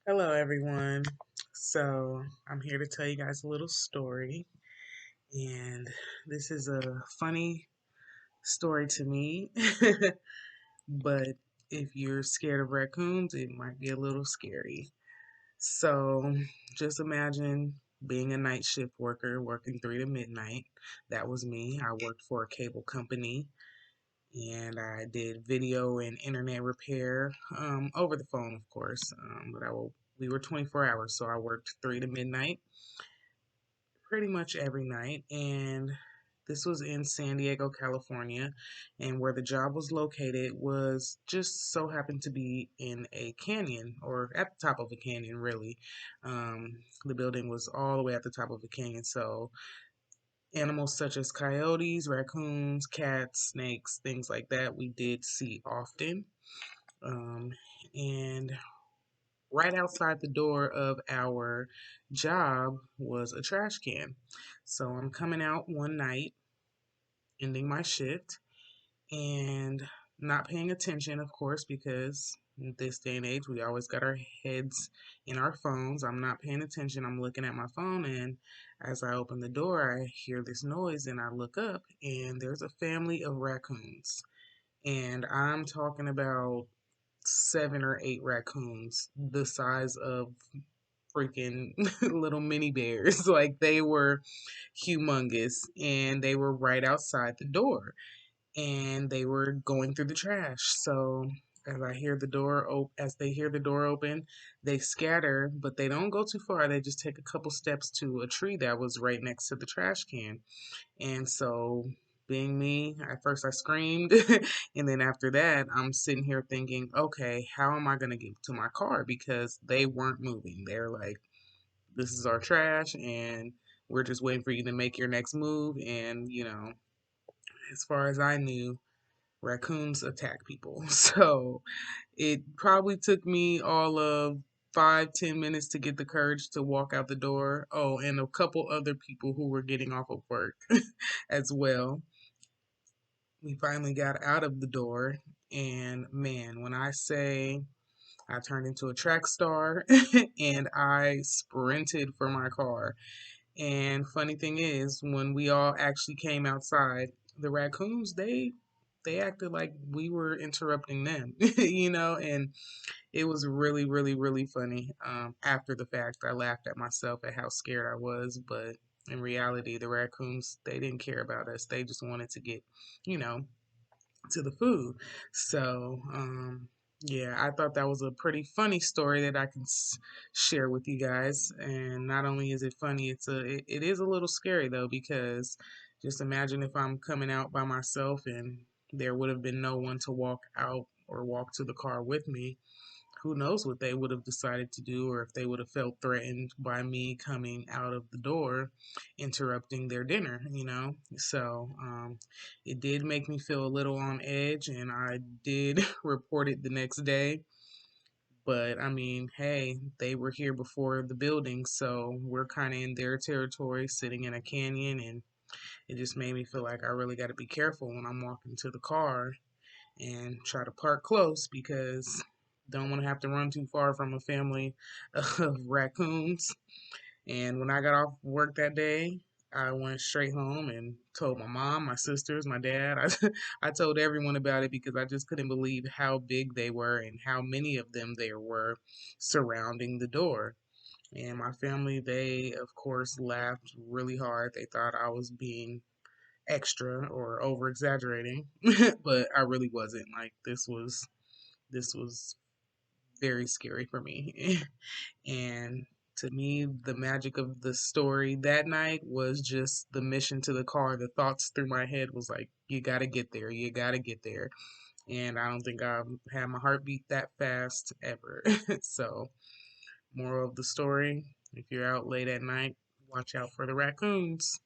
Hello, everyone. So, I'm here to tell you guys a little story, and this is a funny story to me, but if you're scared of raccoons, it might be a little scary. So, just imagine being a night shift worker working 3 to midnight. That was me. I worked for a cable company and I did video and internet repair over the phone, of course. We were 24 hours, so I worked 3 to midnight pretty much every night. And this was in San Diego, California. And where the job was located was just so happened to be in a canyon or at the top of a canyon, really. The building was all the way at the top of the canyon. So animals such as coyotes, raccoons, cats, snakes, things like that, we did see often. Um, and right outside the door of our job was a trash can. So I'm coming out one night, ending my shift, and not paying attention, of course, because in this day and age, we always got our heads in our phones. I'm not paying attention. I'm looking at my phone, and as I open the door, I hear this noise, and I look up, and there's a family of raccoons. And I'm talking about 7 or 8 raccoons the size of freaking little mini bears. Like they were humongous, and they were right outside the door, and they were going through the trash. So as they hear the door open, they scatter, but they don't go too far. They just take a couple steps to a tree that was right next to the trash can. And so, being me, at first I screamed, and then after that, I'm sitting here thinking, okay, how am I going to get to my car? Because they weren't moving. They're like, this is our trash, and we're just waiting for you to make your next move. And, as far as I knew, raccoons attack people. So it probably took me all of 5, 10 minutes to get the courage to walk out the door. Oh, and a couple other people who were getting off of work as well. We finally got out of the door, and man, when I say I turned into a track star and I sprinted for my car. And funny thing is, when we all actually came outside, the raccoons they acted like we were interrupting them, and it was really, really, really funny. After the fact, I laughed at myself at how scared I was, but in reality, the raccoons they didn't care about us. They just wanted to get, you know, to the food. So, yeah, I thought that was a pretty funny story that I can share with you guys. And not only is it funny, it is a little scary though, because just imagine if I'm coming out by myself and there would have been no one to walk out or walk to the car with me. Who knows what they would have decided to do, or if they would have felt threatened by me coming out of the door interrupting their dinner. So it did make me feel a little on edge, and I did report it the next day. But I mean, hey, they were here before the building, so we're kind of in their territory, sitting in a canyon, and it just made me feel like I really got to be careful when I'm walking to the car and try to park close because don't want to have to run too far from a family of raccoons. And when I got off work that day, I went straight home and told my mom, my sisters, my dad. I told everyone about it because I just couldn't believe how big they were and how many of them there were surrounding the door. And my family, they of course laughed really hard. They thought I was being extra or over exaggerating, but I really wasn't. Like this was very scary for me. And to me, the magic of the story that night was just the mission to the car. The thoughts through my head was like, you gotta get there, you gotta get there. And I don't think I've had my heartbeat that fast ever. So, moral of the story, if you're out late at night, watch out for the raccoons.